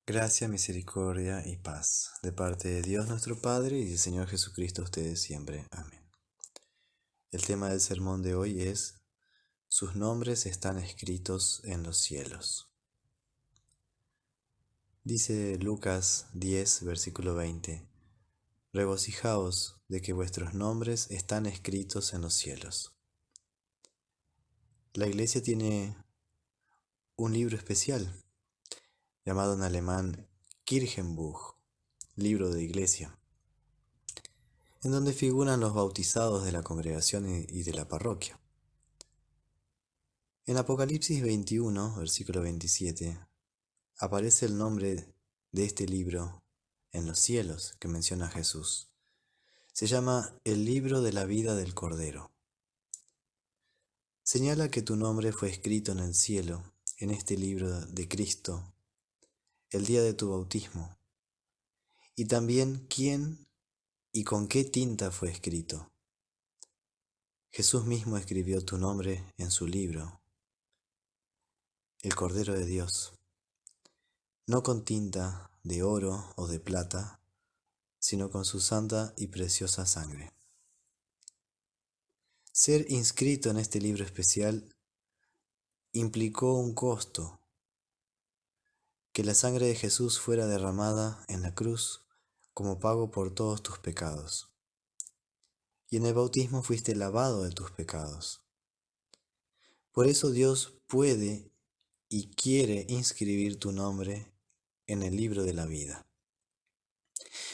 Gracia, misericordia y paz, de parte de Dios nuestro Padre y del Señor Jesucristo a ustedes siempre. Amén. El tema del sermón de hoy es: sus nombres están escritos en los cielos. Dice Lucas 10, versículo 20: Regocijaos de que vuestros nombres están escritos en los cielos. La Iglesia tiene un libro especial, llamado en alemán Kirchenbuch, libro de iglesia, en donde figuran los bautizados de la congregación y de la parroquia. En Apocalipsis 21, versículo 27, aparece el nombre de este libro en los cielos que menciona Jesús. Se llama el libro de la vida del Cordero. Señala que tu nombre fue escrito en el cielo, en este libro de Cristo, el día de tu bautismo, y también quién y con qué tinta fue escrito. Jesús mismo escribió tu nombre en su libro, el Cordero de Dios, no con tinta de oro o de plata, sino con su santa y preciosa sangre. Ser inscrito en este libro especial implicó un costo: que la sangre de Jesús fuera derramada en la cruz como pago por todos tus pecados. Y en el bautismo fuiste lavado de tus pecados. Por eso Dios puede y quiere inscribir tu nombre en el libro de la vida.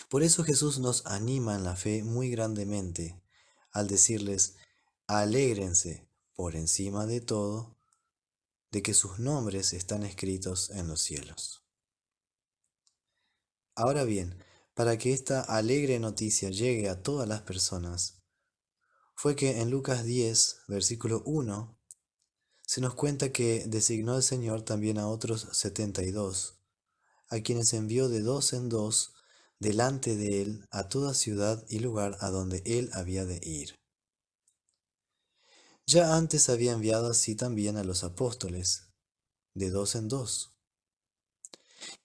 Por eso Jesús nos anima en la fe muy grandemente al decirles: alégrense por encima de todo de que sus nombres están escritos en los cielos. Ahora bien, para que esta alegre noticia llegue a todas las personas, fue que en Lucas 10, versículo 1, se nos cuenta que designó el Señor también a otros 72, a quienes envió de dos en dos delante de él a toda ciudad y lugar a donde él había de ir. Ya antes había enviado así también a los apóstoles, de dos en dos,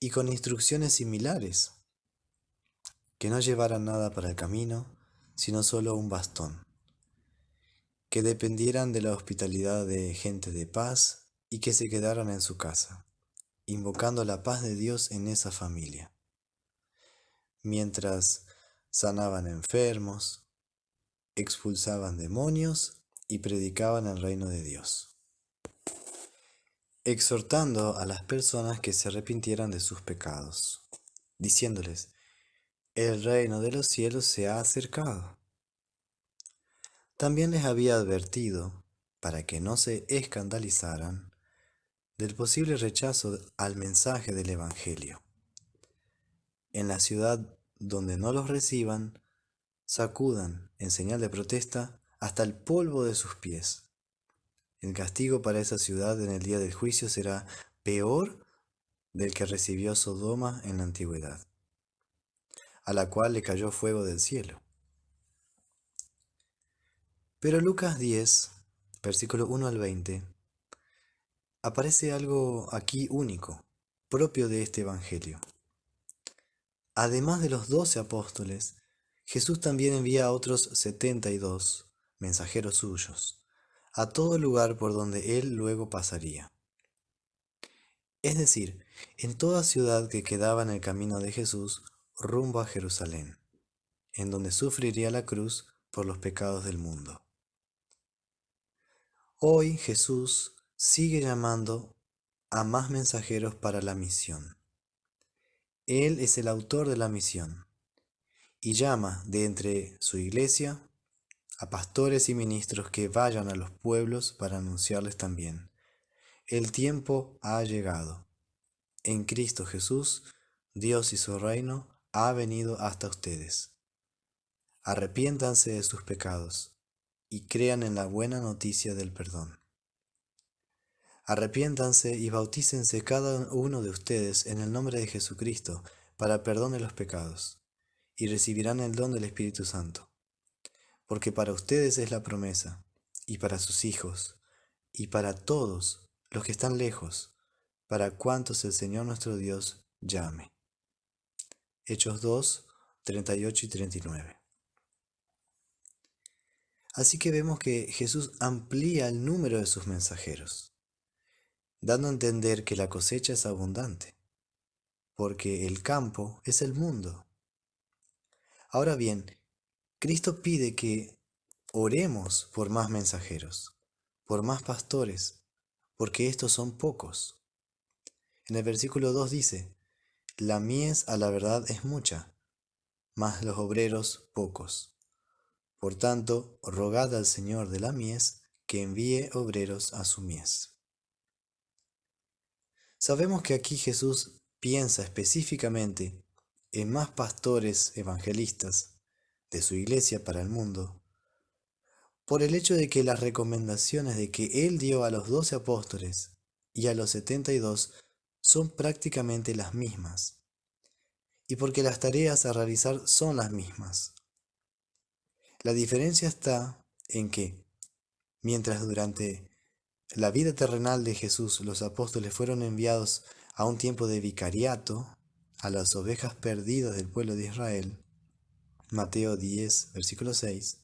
y con instrucciones similares: que no llevaran nada para el camino, sino solo un bastón, que dependieran de la hospitalidad de gente de paz y que se quedaran en su casa, invocando la paz de Dios en esa familia, mientras sanaban enfermos, expulsaban demonios y predicaban el reino de Dios, exhortando a las personas que se arrepintieran de sus pecados, diciéndoles: el reino de los cielos se ha acercado. También les había advertido, para que no se escandalizaran, del posible rechazo al mensaje del Evangelio. En la ciudad donde no los reciban, sacudan, en señal de protesta, hasta el polvo de sus pies. El castigo para esa ciudad en el día del juicio será peor del que recibió Sodoma en la antigüedad, a la cual le cayó fuego del cielo. Pero Lucas 10, versículo 1 al 20, aparece algo aquí único, propio de este Evangelio. Además de los 12 apóstoles, Jesús también envía a otros 72 mensajeros suyos, a todo lugar por donde él luego pasaría. Es decir, en toda ciudad que quedaba en el camino de Jesús rumbo a Jerusalén, en donde sufriría la cruz por los pecados del mundo. Hoy Jesús sigue llamando a más mensajeros para la misión. Él es el autor de la misión y llama de entre su iglesia a pastores y ministros que vayan a los pueblos para anunciarles también: el tiempo ha llegado. En Cristo Jesús, Dios y su reino ha venido hasta ustedes. Arrepiéntanse de sus pecados y crean en la buena noticia del perdón. Arrepiéntanse y bautícense cada uno de ustedes en el nombre de Jesucristo para perdón de los pecados, y recibirán el don del Espíritu Santo. Porque para ustedes es la promesa, y para sus hijos, y para todos los que están lejos, para cuantos el Señor nuestro Dios llame. Hechos 2, 38 y 39. Así que vemos que Jesús amplía el número de sus mensajeros, dando a entender que la cosecha es abundante, porque el campo es el mundo. Ahora bien, Cristo pide que oremos por más mensajeros, por más pastores, porque estos son pocos. En el versículo 2 dice, la mies a la verdad es mucha, mas los obreros pocos. Por tanto, rogad al Señor de la mies que envíe obreros a su mies. Sabemos que aquí Jesús piensa específicamente en más pastores evangelistas de su iglesia para el mundo, por el hecho de que las recomendaciones de que Él dio a los 12 apóstoles y a los 72 son prácticamente las mismas, y porque las tareas a realizar son las mismas. La diferencia está en que, mientras durante la vida terrenal de Jesús los apóstoles fueron enviados a un tiempo de vicariato a las ovejas perdidas del pueblo de Israel, Mateo 10, versículo 6,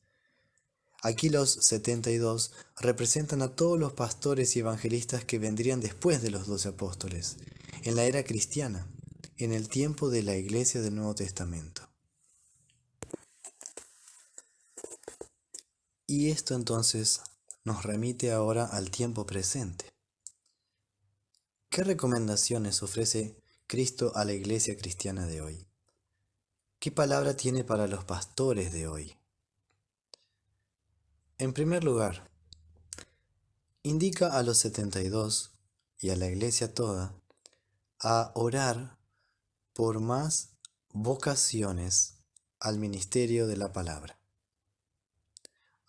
aquí los 72 representan a todos los pastores y evangelistas que vendrían después de los 12 apóstoles, en la era cristiana, en el tiempo de la iglesia del Nuevo Testamento. Y esto entonces nos remite ahora al tiempo presente. ¿Qué recomendaciones ofrece Cristo a la iglesia cristiana de hoy? ¿Qué palabra tiene para los pastores de hoy? En primer lugar, indica a los 72 y a la iglesia toda a orar por más vocaciones al ministerio de la palabra.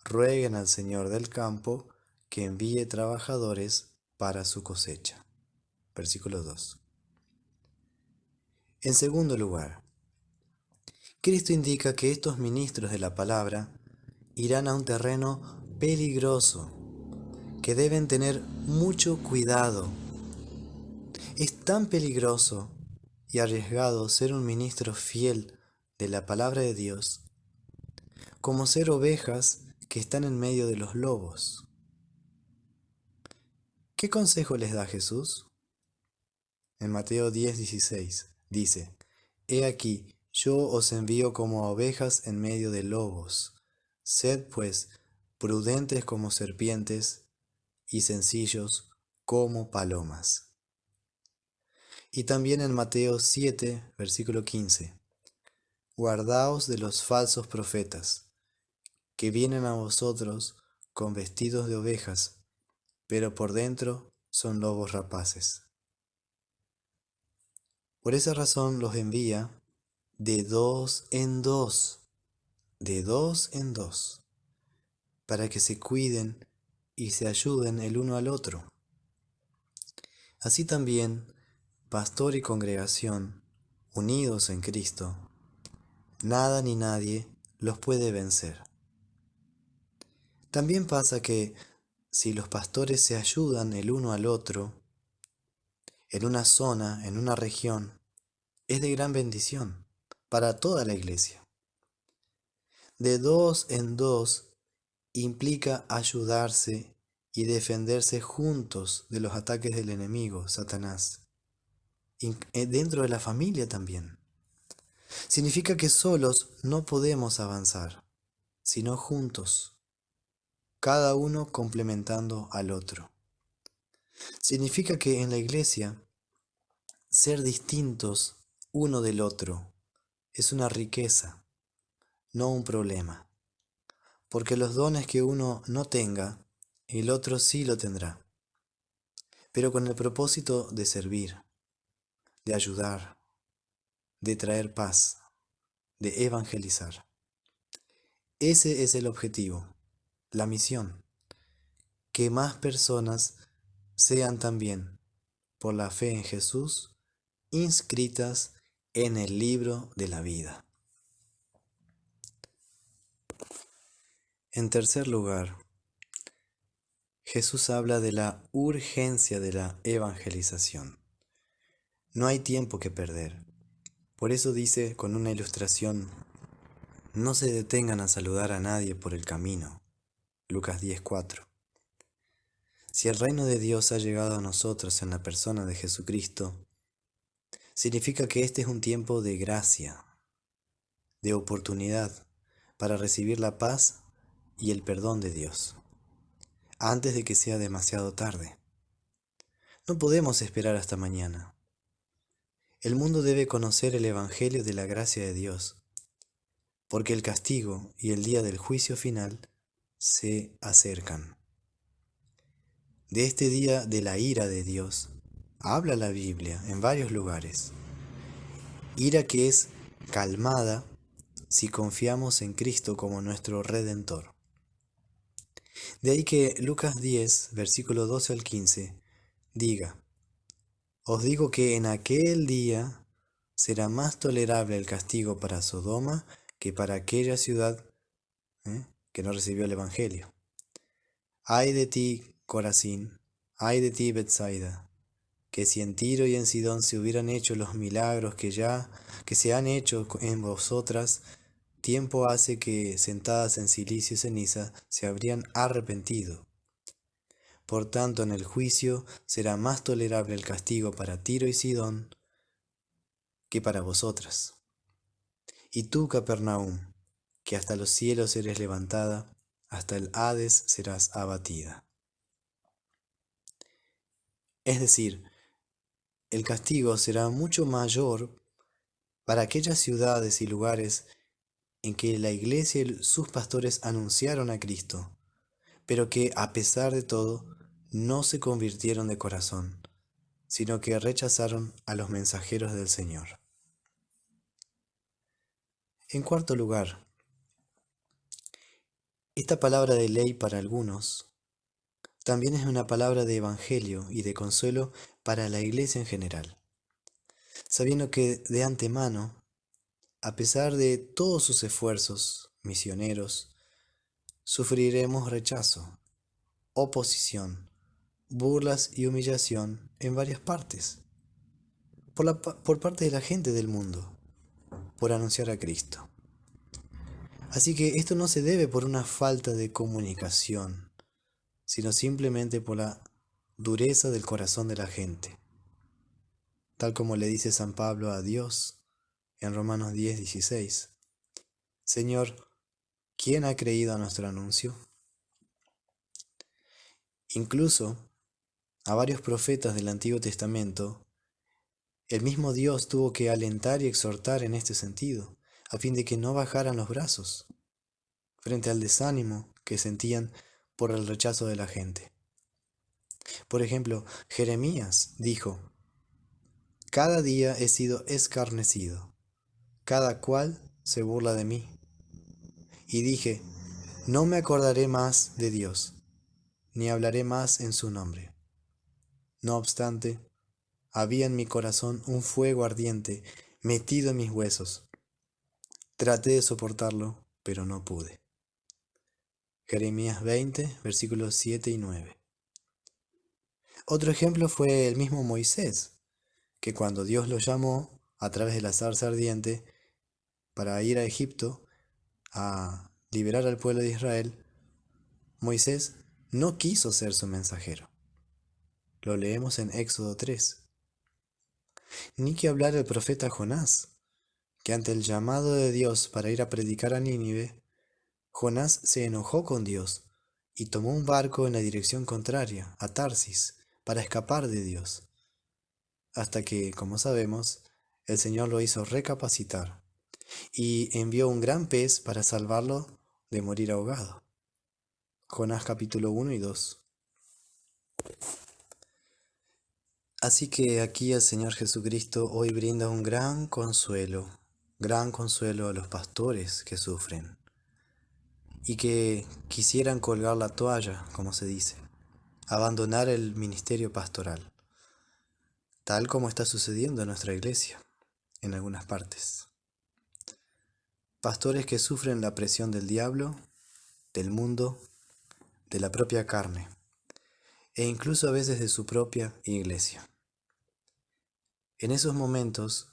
Rueguen al Señor del campo que envíe trabajadores para su cosecha. Versículo 2. En segundo lugar, Cristo indica que estos ministros de la palabra irán a un terreno peligroso, que deben tener mucho cuidado. Es tan peligroso y arriesgado ser un ministro fiel de la palabra de Dios, como ser ovejas que están en medio de los lobos. ¿Qué consejo les da Jesús? En Mateo 10:16 dice, He aquí, yo os envío como a ovejas en medio de lobos. Sed pues prudentes como serpientes y sencillos como palomas. Y también en Mateo 7, versículo 15, Guardaos de los falsos profetas, que vienen a vosotros con vestidos de ovejas, pero por dentro son lobos rapaces. Por esa razón los envía de dos en dos, para que se cuiden y se ayuden el uno al otro. Así también, pastor y congregación, unidos en Cristo, nada ni nadie los puede vencer. También pasa que si los pastores se ayudan el uno al otro, en una zona, en una región, es de gran bendición para toda la iglesia. De dos en dos implica ayudarse y defenderse juntos de los ataques del enemigo, Satanás, dentro de la familia también. Significa que solos no podemos avanzar, sino juntos, cada uno complementando al otro. Significa que en la iglesia, ser distintos uno del otro es una riqueza, no un problema, porque los dones que uno no tenga, el otro sí lo tendrá, pero con el propósito de servir, de ayudar, de traer paz, de evangelizar. Ese es el objetivo, la misión, que más personas sean también, por la fe en Jesús, inscritas en el libro de la vida. En tercer lugar, Jesús habla de la urgencia de la evangelización. No hay tiempo que perder. Por eso dice con una ilustración, no se detengan a saludar a nadie por el camino. Lucas 10:4. Si el reino de Dios ha llegado a nosotros en la persona de Jesucristo, significa que este es un tiempo de gracia, de oportunidad para recibir la paz y el perdón de Dios, antes de que sea demasiado tarde. No podemos esperar hasta mañana. El mundo debe conocer el Evangelio de la gracia de Dios, porque el castigo y el día del juicio final se acercan. De este día de la ira de Dios habla la Biblia en varios lugares. Ira que es calmada si confiamos en Cristo como nuestro Redentor. De ahí que Lucas 10, versículo 12 al 15, diga, os digo que en aquel día será más tolerable el castigo para Sodoma que para aquella ciudad que no recibió el Evangelio. Ay de ti, Corazín, ay de ti, Betsaida, que si en Tiro y en Sidón se hubieran hecho los milagros que se han hecho en vosotras, tiempo hace que, sentadas en cilicio y ceniza, se habrían arrepentido. Por tanto, en el juicio será más tolerable el castigo para Tiro y Sidón que para vosotras. Y tú, Capernaum, que hasta los cielos eres levantada, hasta el Hades serás abatida. Es decir, el castigo será mucho mayor para aquellas ciudades y lugares en que la iglesia y sus pastores anunciaron a Cristo, pero que a pesar de todo no se convirtieron de corazón, sino que rechazaron a los mensajeros del Señor. En cuarto lugar, esta palabra de ley para algunos también es una palabra de evangelio y de consuelo para la iglesia en general, sabiendo que de antemano, a pesar de todos sus esfuerzos misioneros, sufriremos rechazo, oposición, burlas y humillación en varias partes, por parte de la gente del mundo, por anunciar a Cristo. Así que esto no se debe por una falta de comunicación, sino simplemente por la dureza del corazón de la gente, tal como le dice San Pablo a Dios en Romanos 10:16. Señor, ¿quién ha creído a nuestro anuncio? Incluso a varios profetas del Antiguo Testamento, el mismo Dios tuvo que alentar y exhortar en este sentido, a fin de que no bajaran los brazos frente al desánimo que sentían por el rechazo de la gente. Por ejemplo, Jeremías dijo, cada día he sido escarnecido, cada cual se burla de mí. Y dije, no me acordaré más de Dios, ni hablaré más en su nombre. No obstante, había en mi corazón un fuego ardiente metido en mis huesos. Traté de soportarlo, pero no pude. Jeremías 20, versículos 7 y 9. Otro ejemplo fue el mismo Moisés, que cuando Dios lo llamó a través de la zarza ardiente para ir a Egipto a liberar al pueblo de Israel, Moisés no quiso ser su mensajero. Lo leemos en Éxodo 3. Ni que hablar el profeta Jonás, que ante el llamado de Dios para ir a predicar a Nínive, Jonás se enojó con Dios y tomó un barco en la dirección contraria, a Tarsis, para escapar de Dios, hasta que, como sabemos, el Señor lo hizo recapacitar y envió un gran pez para salvarlo de morir ahogado. Jonás capítulo 1 y 2. Así que aquí el Señor Jesucristo hoy brinda un gran consuelo a los pastores que sufren y que quisieran colgar la toalla, como se dice, abandonar el ministerio pastoral, tal como está sucediendo en nuestra iglesia, en algunas partes. Pastores que sufren la presión del diablo, del mundo, de la propia carne, e incluso a veces de su propia iglesia. En esos momentos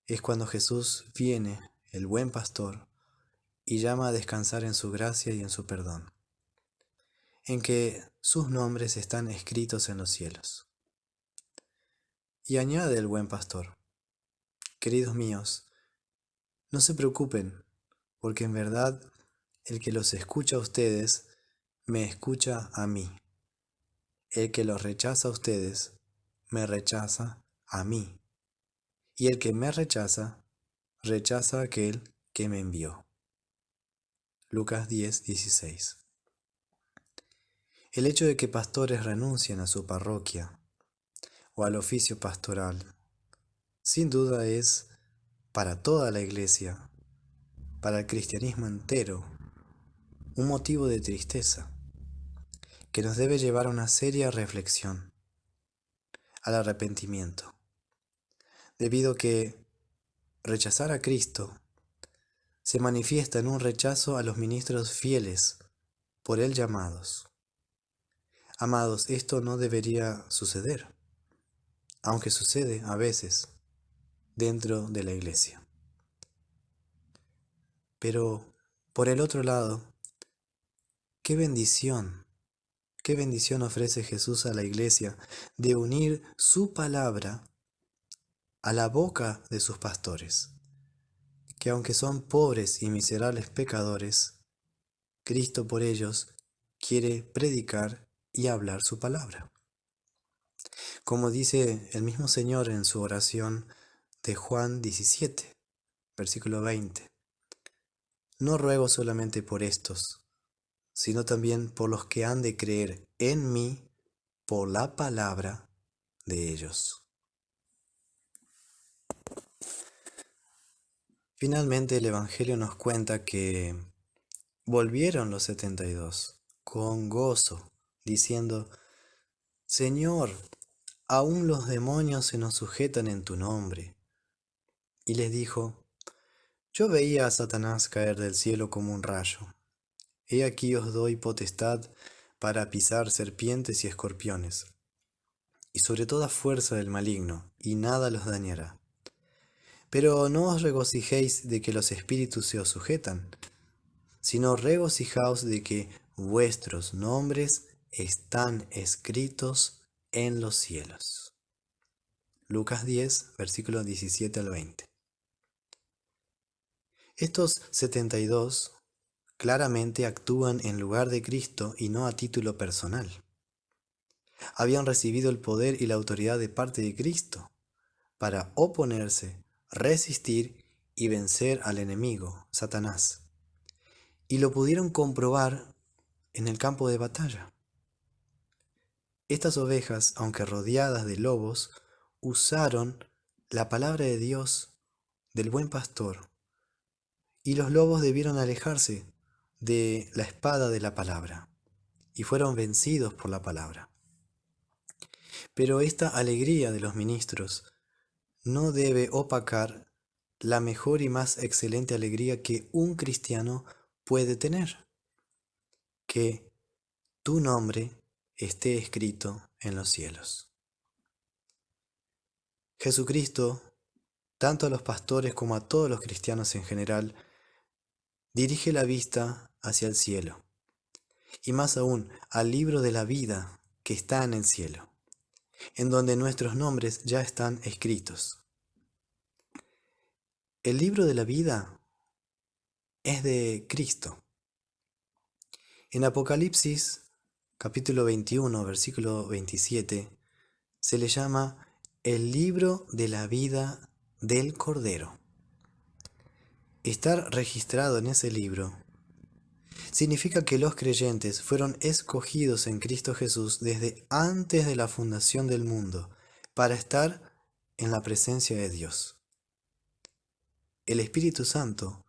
es cuando Jesús viene, el buen pastor, y llama a descansar en su gracia y en su perdón, en que sus nombres están escritos en los cielos. Y añade el buen pastor: queridos míos, no se preocupen, porque en verdad el que los escucha a ustedes, me escucha a mí. El que los rechaza a ustedes, me rechaza a mí. Y el que me rechaza, rechaza a aquel que me envió. Lucas 10:16. El hecho de que pastores renuncien a su parroquia o al oficio pastoral, sin duda es, para toda la iglesia, para el cristianismo entero, un motivo de tristeza que nos debe llevar a una seria reflexión, al arrepentimiento, debido a que rechazar a Cristo se manifiesta en un rechazo a los ministros fieles por Él llamados. Amados, esto no debería suceder, aunque sucede a veces dentro de la iglesia. Pero, por el otro lado, qué bendición ofrece Jesús a la iglesia de unir su palabra a la boca de sus pastores, que aunque son pobres y miserables pecadores, Cristo por ellos quiere predicar y hablar su palabra. Como dice el mismo Señor en su oración de Juan 17, versículo 20: no ruego solamente por estos, sino también por los que han de creer en mí por la palabra de ellos. Finalmente el Evangelio nos cuenta que volvieron los 72 con gozo, diciendo: Señor, aún los demonios se nos sujetan en tu nombre. Y les dijo: yo veía a Satanás caer del cielo como un rayo. He aquí os doy potestad para pisar serpientes y escorpiones, y sobre toda fuerza del maligno, y nada los dañará. Pero no os regocijéis de que los espíritus se os sujetan, sino regocijaos de que vuestros nombres están escritos en los cielos. Lucas 10, versículos 17 al 20. Estos 72 claramente actúan en lugar de Cristo y no a título personal. Habían recibido el poder y la autoridad de parte de Cristo para oponerse, resistir y vencer al enemigo, Satanás. Y lo pudieron comprobar en el campo de batalla. Estas ovejas, aunque rodeadas de lobos, usaron la palabra de Dios, del buen pastor, y los lobos debieron alejarse de la espada de la palabra, y fueron vencidos por la palabra. Pero esta alegría de los ministros no debe opacar la mejor y más excelente alegría que un cristiano puede tener: que tu nombre esté escrito en los cielos. Jesucristo, tanto a los pastores como a todos los cristianos en general, dirige la vista hacia el cielo, y más aún al libro de la vida que está en el cielo, en donde nuestros nombres ya están escritos. El libro de la vida es de Cristo. En Apocalipsis, capítulo 21, versículo 27, se le llama el libro de la vida del Cordero. Estar registrado en ese libro significa que los creyentes fueron escogidos en Cristo Jesús desde antes de la fundación del mundo para estar en la presencia de Dios. El Espíritu Santo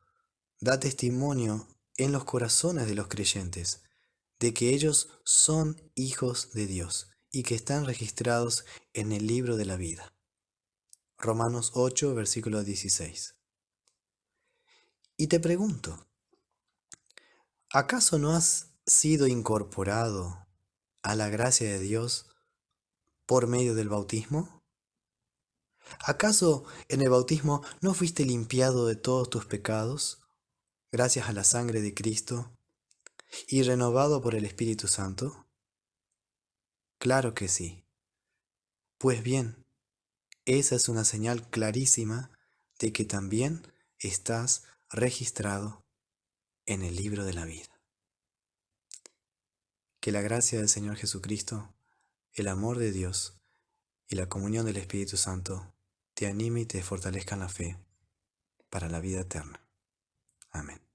da testimonio en los corazones de los creyentes de que ellos son hijos de Dios y que están registrados en el libro de la vida. Romanos 8, versículo 16. Y te pregunto, ¿acaso no has sido incorporado a la gracia de Dios por medio del bautismo? ¿Acaso en el bautismo no fuiste limpiado de todos tus pecados, gracias a la sangre de Cristo, y renovado por el Espíritu Santo? Claro que sí. Pues bien, esa es una señal clarísima de que también estás registrado en el libro de la vida. Que la gracia del Señor Jesucristo, el amor de Dios y la comunión del Espíritu Santo te anime y te fortalezca en la fe para la vida eterna. Amén.